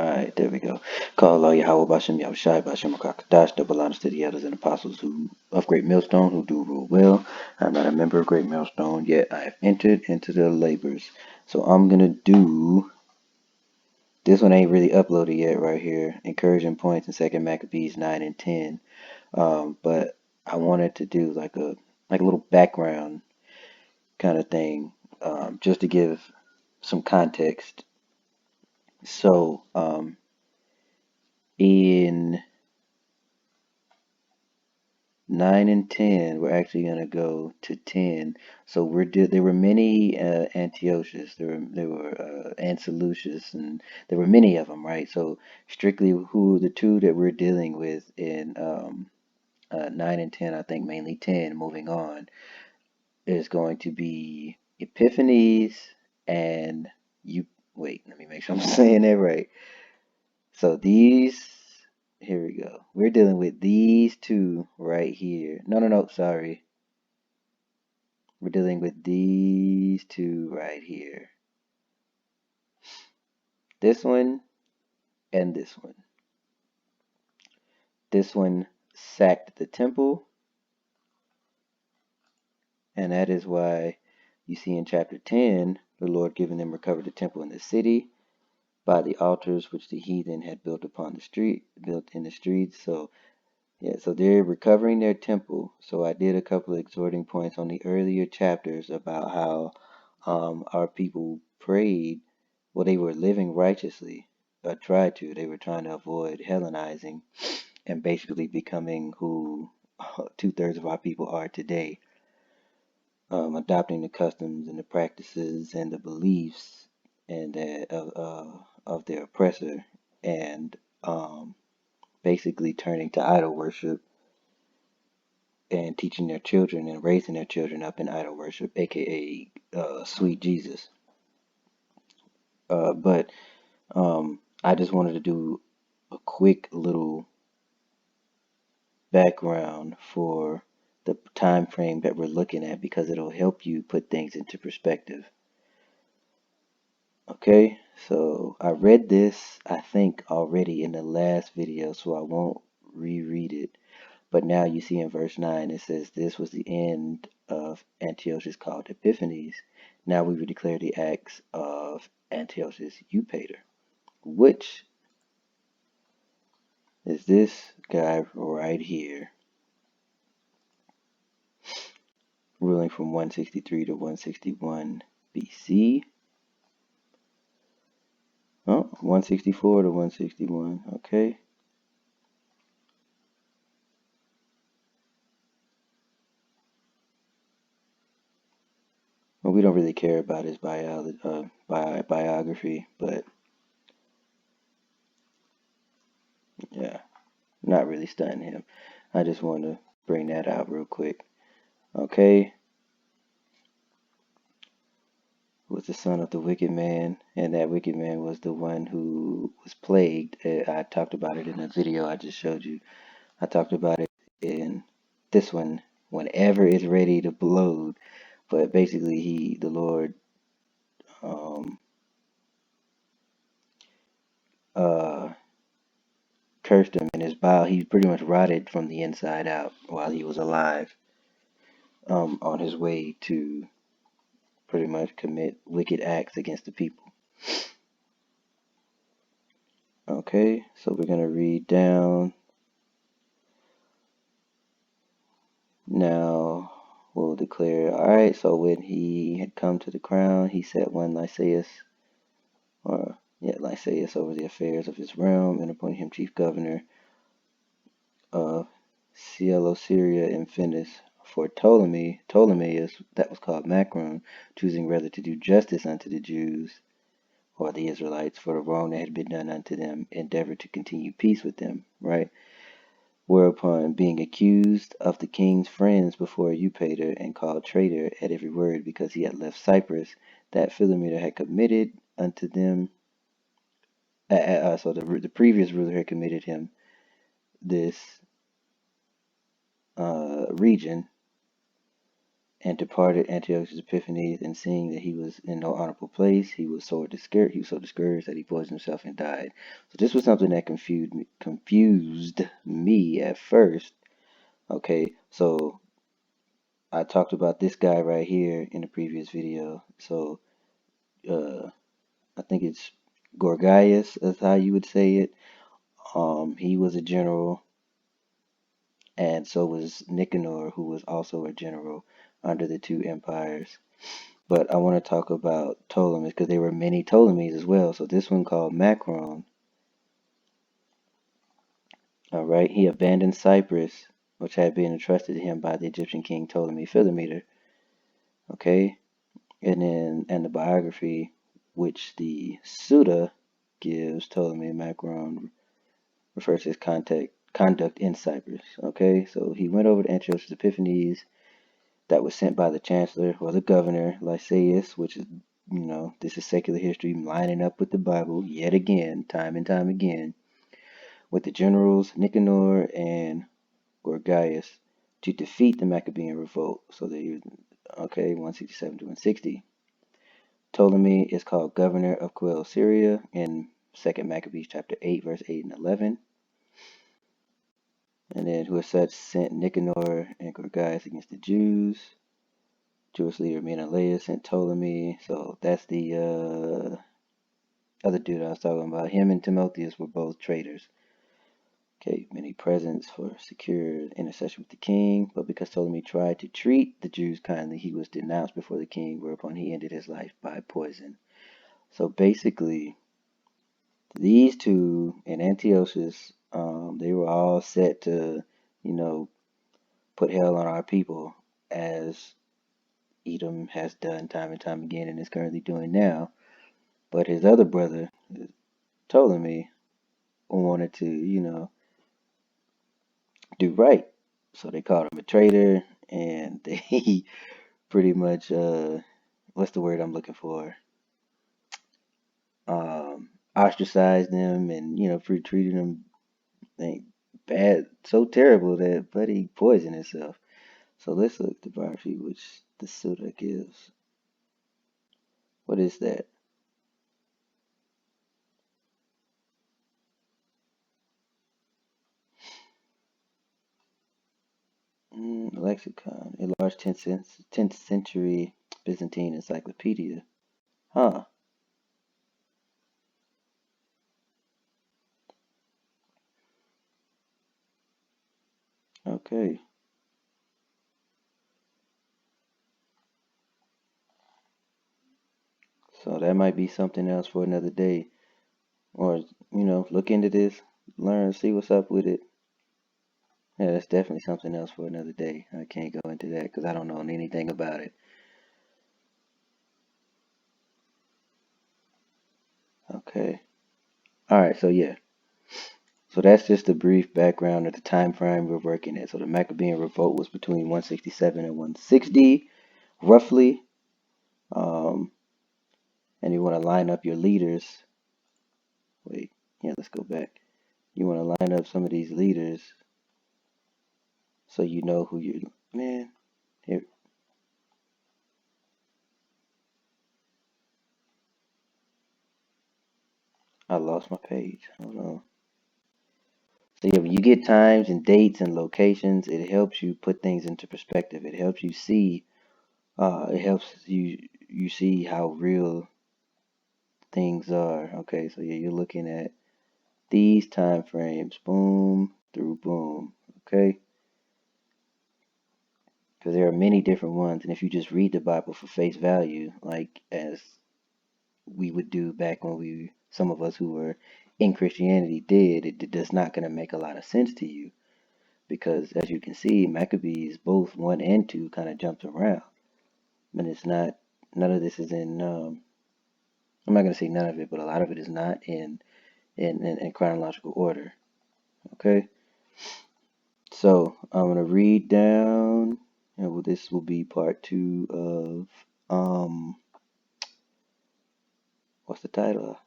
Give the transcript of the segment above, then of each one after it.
Alright, there we go. Call Allah Yahweh Bashem Yahushai Bashem Kakadash, double honors to the elders and apostles who of Great Millstone who do rule well. I'm not a member of Great Millstone, yet I have entered into the labors. So I'm gonna do this one ain't really uploaded yet right here. Encouraging points in 2Maccabees 9 and 10. But I wanted to do like a little background kind of thing, just to give some context. So in 9 and 10, we're actually going to go to 10. So there were many Antiochus, there were Antilucius, and there were many of them, right? So strictly who the two that we're dealing with in 9 and 10, I think mainly 10, moving on, is going to be Epiphanes and you. Wait, let me make sure I'm saying that right. So here we go. We're dealing with these two right here. No, sorry. We're dealing with these two right here. This one and this one. This one sacked the temple, and that is why you see in chapter 10, the Lord giving them recovered the temple in the city by the altars which the heathen had built in the streets. So yeah, so they're recovering their temple. So I did a couple of exhorting points on the earlier chapters about how our people prayed. Well, they were living righteously, tried to. They were trying to avoid Hellenizing and basically becoming who 2/3 of our people are today, adopting the customs and the practices and the beliefs and of their oppressor, and basically turning to idol worship and teaching their children and raising their children up in idol worship, aka sweet Jesus. But I just wanted to do a quick little background for the time frame that we're looking at because it'll help you put things into perspective. Okay, so I read this, I think, already in the last video, so I won't reread it. But now you see in verse 9, it says, this was the end of Antiochus called Epiphanes. Now we will declare the acts of Antiochus Eupator, which is this guy right here, ruling from 163 to 161 BC. Oh, 164 to 161, okay. Well, we don't really care about his biography, but yeah, not really studying him. I just want to bring that out real quick. Okay, was the son of the wicked man, and that wicked man was the one who was plagued. I talked about it in a video I just showed you. I talked about it in this one whenever it's ready to load. But basically, the Lord, uh, cursed him in his bowel. He pretty much rotted from the inside out while he was alive, on his way to pretty much commit wicked acts against the people. Okay, so we're going to read down. Now we'll declare, alright, so when he had come to the crown, he set one Lysias over the affairs of his realm and appointed him chief governor of Coelesyria and Phenice. For Ptolemaeus, that was called Macron, choosing rather to do justice unto the Jews or the Israelites for the wrong that had been done unto them, endeavored to continue peace with them, right? Whereupon, being accused of the king's friends before Eupator and called traitor at every word because he had left Cyprus, that Philometor had committed unto them, so the previous ruler had committed him this region, and departed Antiochus Epiphanes, and seeing that he was in no honorable place, he was so discouraged. He was so discouraged that he poisoned himself and died. So this was something that confused me at first. Okay, so I talked about this guy right here in the previous video. So uh, I think it's Gorgias, is how you would say it. He was a general, and so was Nicanor, who was also a general under the two empires. But I want to talk about Ptolemies because there were many Ptolemies as well. So this one called Macron, all right, he abandoned Cyprus, which had been entrusted to him by the Egyptian king Ptolemy Philometor. Okay, and the biography which the Suda gives Ptolemy Macron refers to his conduct in Cyprus. Okay, so he went over to Antiochus Epiphanes that was sent by the chancellor or the governor Lysias, which is, this is secular history lining up with the Bible yet again, time and time again, with the generals Nicanor and Gorgias to defeat the Maccabean revolt. So they, okay, 167 to 160. Ptolemy is called governor of Coele Syria in 2 Maccabees chapter 8, verse 8 and 11. And then who as such sent Nicanor and Gorgias against the Jews. Jewish leader Menelaus sent Ptolemy. So that's the other dude I was talking about. Him and Timotheus were both traitors. Okay, many presents for secure intercession with the king, but because Ptolemy tried to treat the Jews kindly, he was denounced before the king, whereupon he ended his life by poison. So basically, these two and Antiochus, they were all set to, you know, put hell on our people, as Edom has done time and time again and is currently doing now. But his other brother, Ptolemy, wanted to, do right. So they called him a traitor, and they pretty much, what's the word I'm looking for? Ostracized him and, treated him like, bad, so terrible that Buddy poisoned himself. So let's look at the biography which the Suda gives. What is that? Lexicon, a large 10th century Byzantine encyclopedia. Huh, okay. So that might be something else for another day. Or, look into this, learn, see what's up with it. Yeah, that's definitely something else for another day. I can't go into that because I don't know anything about it. Okay. All right, so yeah. So that's just a brief background of the time frame we're working at. So the Maccabean revolt was between 167 and 160, roughly. Um, and you want to line up your leaders. Wait, yeah, let's go back. You want to line up some of these leaders so you know who you. Man, here, I lost my page. Hold on. So yeah, when you get times and dates and locations, it helps you put things into perspective. It helps you see. It helps you see how real things are. Okay, so yeah, you're looking at these time frames, boom through boom. Okay, because there are many different ones, and if you just read the Bible for face value, like as we would do back when some of us who were in Christianity did, it does not going to make a lot of sense to you because, as you can see, Maccabees both 1 and 2 kind of jumped around, and it's not. None of this is in. I'm not going to say none of it, but a lot of it is not in chronological order. Okay, so I'm going to read down, and this will be part 2 of what's the title?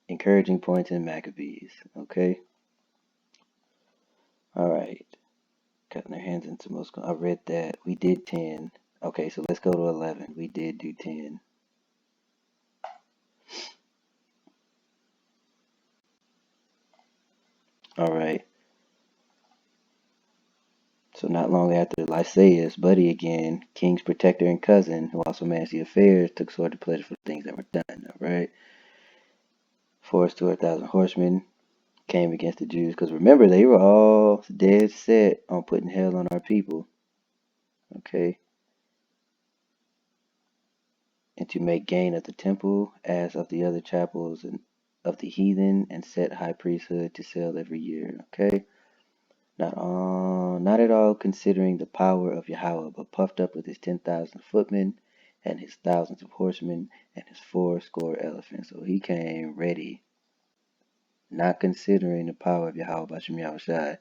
Encouraging Points in Maccabees. Okay, all right. Cutting their hands into most. I read that. We did 10. Okay, so let's go to 11. We did do 10. All right. So not long after Lysaeus, Buddy again, king's protector and cousin, who also managed the affairs, took sword to pleasure for the things that were done. All right. 400,000 horsemen came against the Jews, because remember, they were all dead set on putting hell on our people. Okay. And to make gain of the temple, as of the other chapels and of the heathen, and set high priesthood to sell every year. Okay. Not at all considering the power of Yahweh, but puffed up with his 10,000 footmen, and his thousands of horsemen, and his fourscore elephants. So he came ready, not considering the power of Yahweh Bashem Yahushai,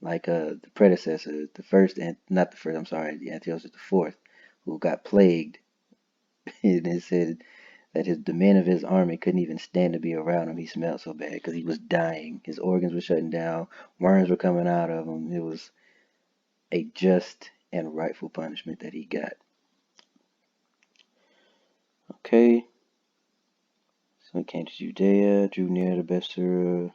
like the predecessor, the first, and not the first, I'm sorry, the Antiochus the fourth, who got plagued. And it said that the men of his army couldn't even stand to be around him. He smelled so bad because he was dying. His organs were shutting down, worms were coming out of him. It was a just and rightful punishment that he got. Okay, so he came to Judea, drew near to Bethsura.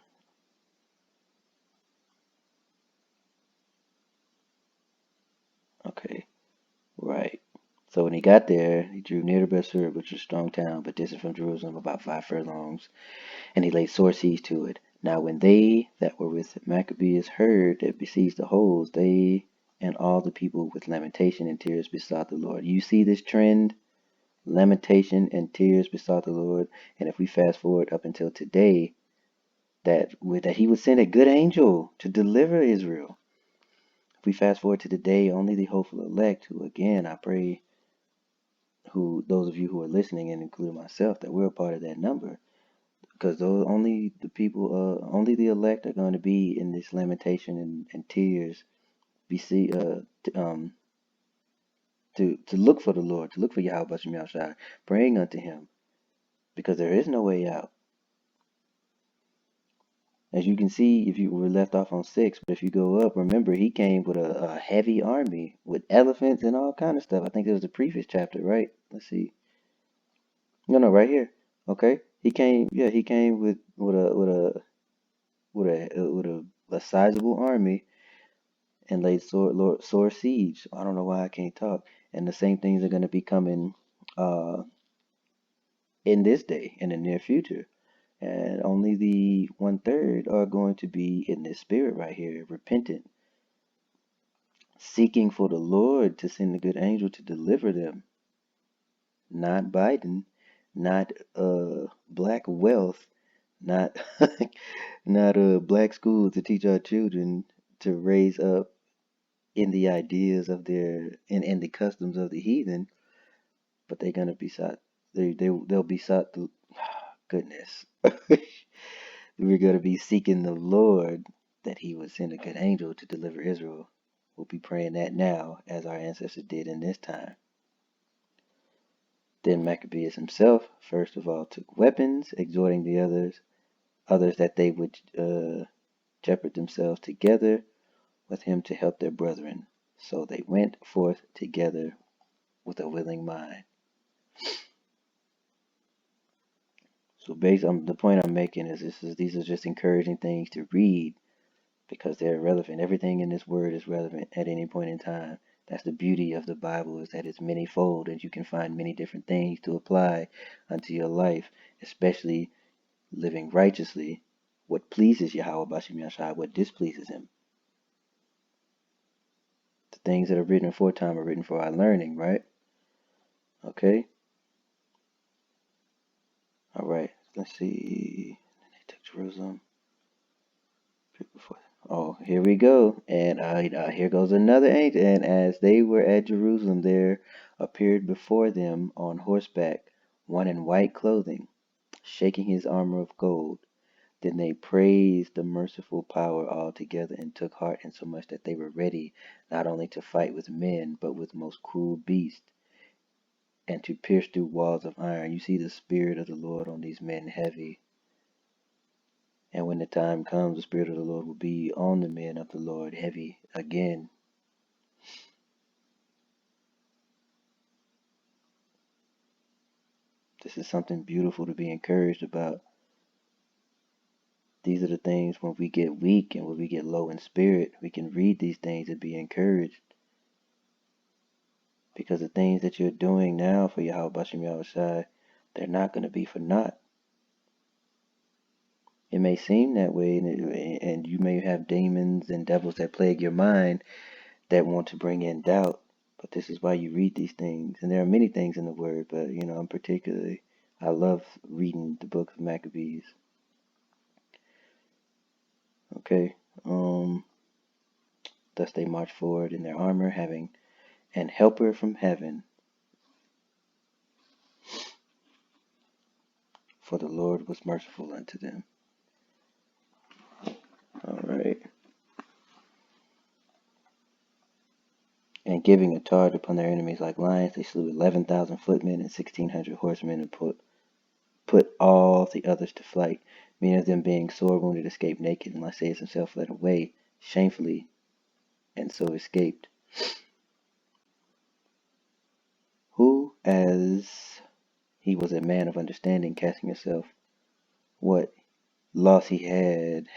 Okay, right. So when he got there, he drew near to Bethsura, which was a strong town, but distant from Jerusalem about 5 furlongs, and he laid sore siege to it. Now when they that were with Maccabees heard that besieged the holes, they and all the people with lamentation and tears besought the Lord. You see this trend? Lamentation and tears besought the Lord. And if we fast forward up until today, that he would send a good angel to deliver Israel. If we fast forward to today, only the hopeful elect, who again I pray, who those of you who are listening, and including myself, that we're a part of that number, because those only the people, only the elect are going to be in this lamentation and tears, be see, to look for the Lord, to look for Yahweh Bashem Yahushai, praying unto Him, because there is no way out. As you can see, if you were left off on 6, but if you go up, remember he came with a heavy army with elephants and all kind of stuff. I think it was the previous chapter, right? Let's see. No, right here. Okay, he came. Yeah, he came with a sizable army and laid sore siege. I don't know why I can't talk. And the same things are going to be coming uh, in this day, in the near future. And only the 1/3 are going to be in this spirit right here, repentant, seeking for the Lord to send a good angel to deliver them, not Biden, not black wealth, not not black schools to teach our children to raise up in the ideas of their in the customs of the heathen, but they're gonna be sought. They'll be sought to goodness. We're gonna be seeking the Lord that He would send a good angel to deliver Israel. We'll be praying that now, as our ancestors did in this time. Then Maccabeus himself, first of all, took weapons, exhorting the others that they would jeopard themselves together with him to help their brethren. So they went forth together with a willing mind. So based on the point I'm making is these are just encouraging things to read because they're relevant. Everything in this word is relevant at any point in time. That's the beauty of the Bible, is that it's manyfold and you can find many different things to apply unto your life, especially living righteously, what pleases Yahweh Bashem Yashai, what displeases him. The things that are written aforetime are written for our learning, right? Okay? Alright, let's see. They took Jerusalem. Oh, here we go. And here goes another angel. And as they were at Jerusalem, there appeared before them on horseback one in white clothing, shaking his armor of gold. Then they praised the merciful power altogether and took heart, insomuch that they were ready not only to fight with men, but with most cruel beasts, and to pierce through walls of iron. You see the Spirit of the Lord on these men heavy. And when the time comes, the Spirit of the Lord will be on the men of the Lord heavy again. This is something beautiful to be encouraged about. These are the things when we get weak and when we get low in spirit, we can read these things and be encouraged. Because the things that you're doing now for Yahweh Bashem Yahushai, they're not going to be for naught. It may seem that way, and you may have demons and devils that plague your mind that want to bring in doubt. But this is why you read these things. And there are many things in the Word, but, I'm particularly, I love reading the book of Maccabees. Okay. Thus they marched forward in their armor, having an helper from heaven. For the Lord was merciful unto them. All right. And giving a charge upon their enemies like lions, they slew 11,000 footmen and 1,600 horsemen, and put all the others to flight. Many of them, being sore wounded, escaped naked, and Lysias himself fled away shamefully, and so escaped. Who, as he was a man of understanding, casting himself what loss he had,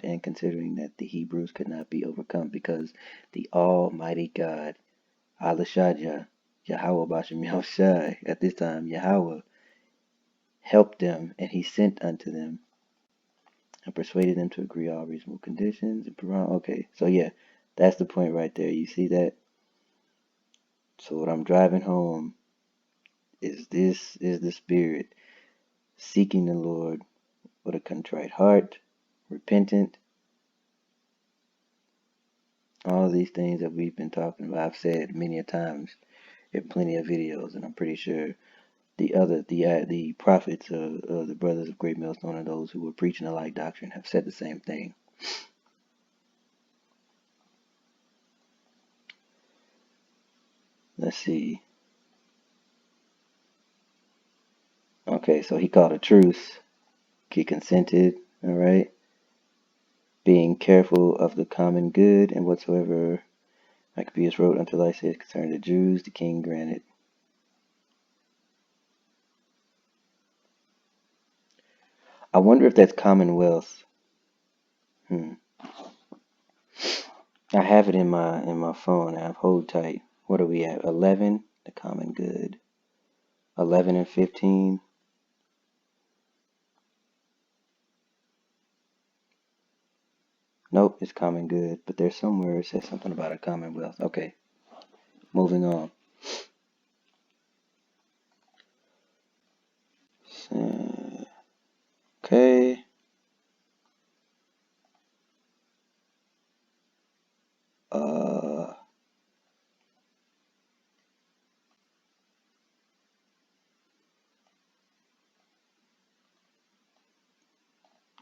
and considering that the Hebrews could not be overcome, because the Almighty God, Alashadja, Yahweh Bashem Yahushai, at this time Yahweh, helped them, and he sent unto them, and persuaded them to agree all reasonable conditions. Okay, so yeah, that's the point right there. You see that? So what I'm driving home is this is the spirit seeking the Lord with a contrite heart, repentant. All these things that we've been talking about, I've said many a times in plenty of videos, and I'm pretty sure the prophets of the brothers of Great Millstone and those who were preaching the like doctrine have said the same thing. Let's see. Okay, so he called a truce. He consented, all right? Being careful of the common good, and whatsoever Maccabeus wrote unto Lysias concerning the Jews, the king granted. I wonder if that's commonwealth. I have it in my phone. I have hold tight. What are we at? 11, the common good. 11 and 15. Nope, it's common good, but there's somewhere it says something about a commonwealth. Okay, moving on. Okay.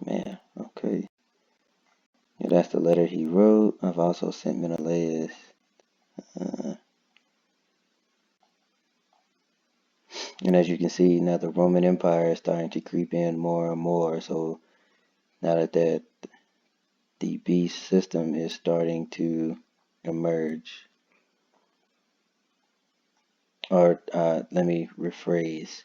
Man, okay. Yeah, that's the letter he wrote. I've also sent Menelaus. And as you can see, now the Roman Empire is starting to creep in more and more. So now that the beast system is starting to emerge. Or let me rephrase.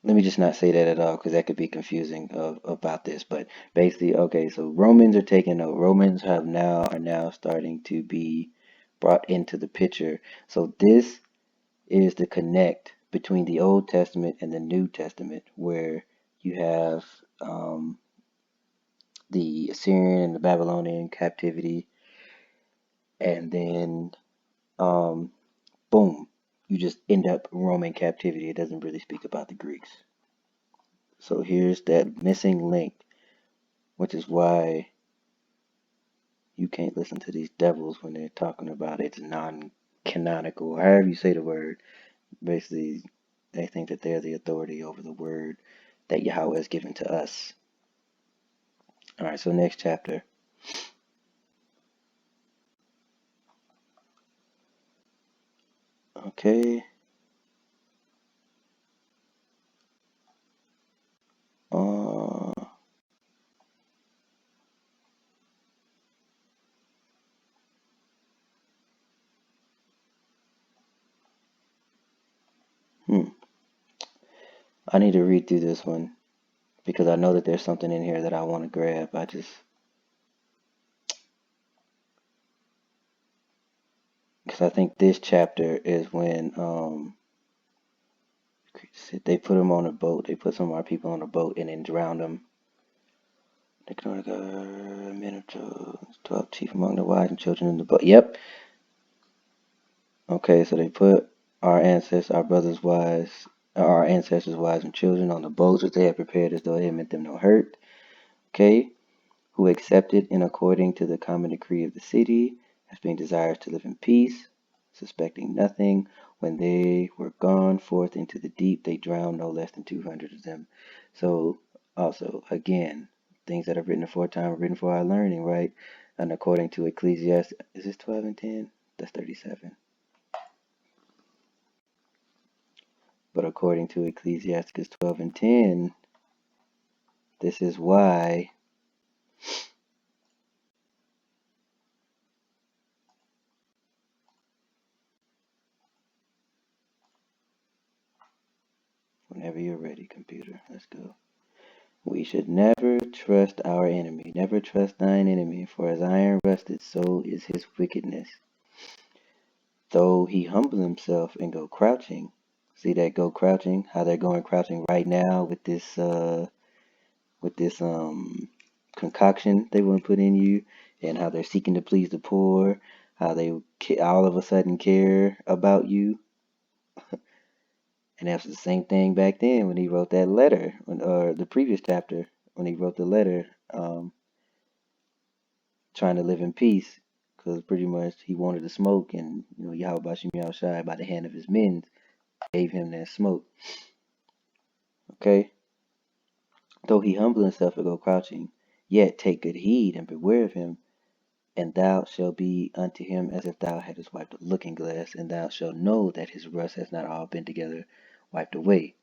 Let me just not say that at all, because that could be confusing about this. But basically, okay, so Romans are taking over. Romans are now starting to be brought into the picture. So this is the connect between the Old Testament and the New Testament, where you have the Assyrian and the Babylonian captivity, and then boom, you just end up Roman captivity. It doesn't really speak about the Greeks. So here's that missing link, which is why you can't listen to these devils when they're talking about it's non-canonical, however you say the word. Basically, they think that they're the authority over the word that Yahweh has given to us. All right, so next chapter. Okay. Uh, hmm. I need to read through this one because I know that there's something in here that I want to grab. Because I think this chapter is when they put them on a boat. They put some of our people on a boat and then drowned them. They can only go men of 12 chief among the wives and children in the boat. Yep. Okay, so they put our brothers' wives, our ancestors' wives and children on the boats which they had prepared as though they had meant them no hurt. Okay, who accepted in according to the common decree of the city, as being desirous to live in peace, suspecting nothing. When they were gone forth into the deep, they drowned no less than 200 of them. So, also, again, things that are written aforetime are written for our learning, right? And according to Ecclesiastes, is this 12 and 10? That's 37. But according to Ecclesiastes 12 and 10, this is why whenever you're ready, computer, let's go. We should never trust our enemy. Never trust thine enemy, for as iron rusted, so is his wickedness. Though he humble himself and go crouching. See that go crouching? How they're going crouching right now with this concoction they want to put in you, and how they're seeking to please the poor, how they all of a sudden care about you. And that's the same thing back then when he wrote that letter, or the previous chapter when he wrote the letter, trying to live in peace, because pretty much he wanted to smoke, and Yahweh Bashim Yahushai by the hand of his men gave him that smoke. Okay, though he humble himself and go crouching, yet take good heed and beware of him, and thou shalt be unto him as if thou hadst wiped a looking glass, and thou shalt know that his rust has not all been together wiped away.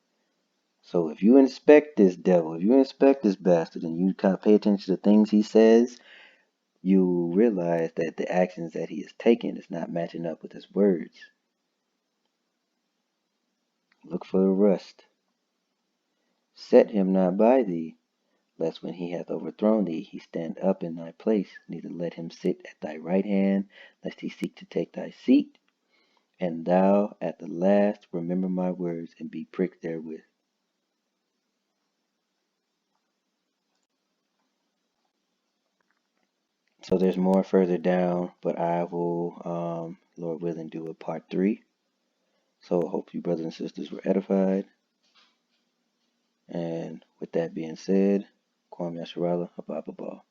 So if you inspect this devil, if you inspect this bastard, and you kind of pay attention to the things he says, you realize that the actions that he has taken is not matching up with his words. Look for the rust. Set him not by thee, lest when he hath overthrown thee, he stand up in thy place. Neither let him sit at thy right hand, lest he seek to take thy seat. And thou at the last remember my words, and be pricked therewith. So there's more further down, but I will, Lord willing, do a part 3. So I hope you brothers and sisters were edified. And with that being said, Kwame Yasharala, Ababa.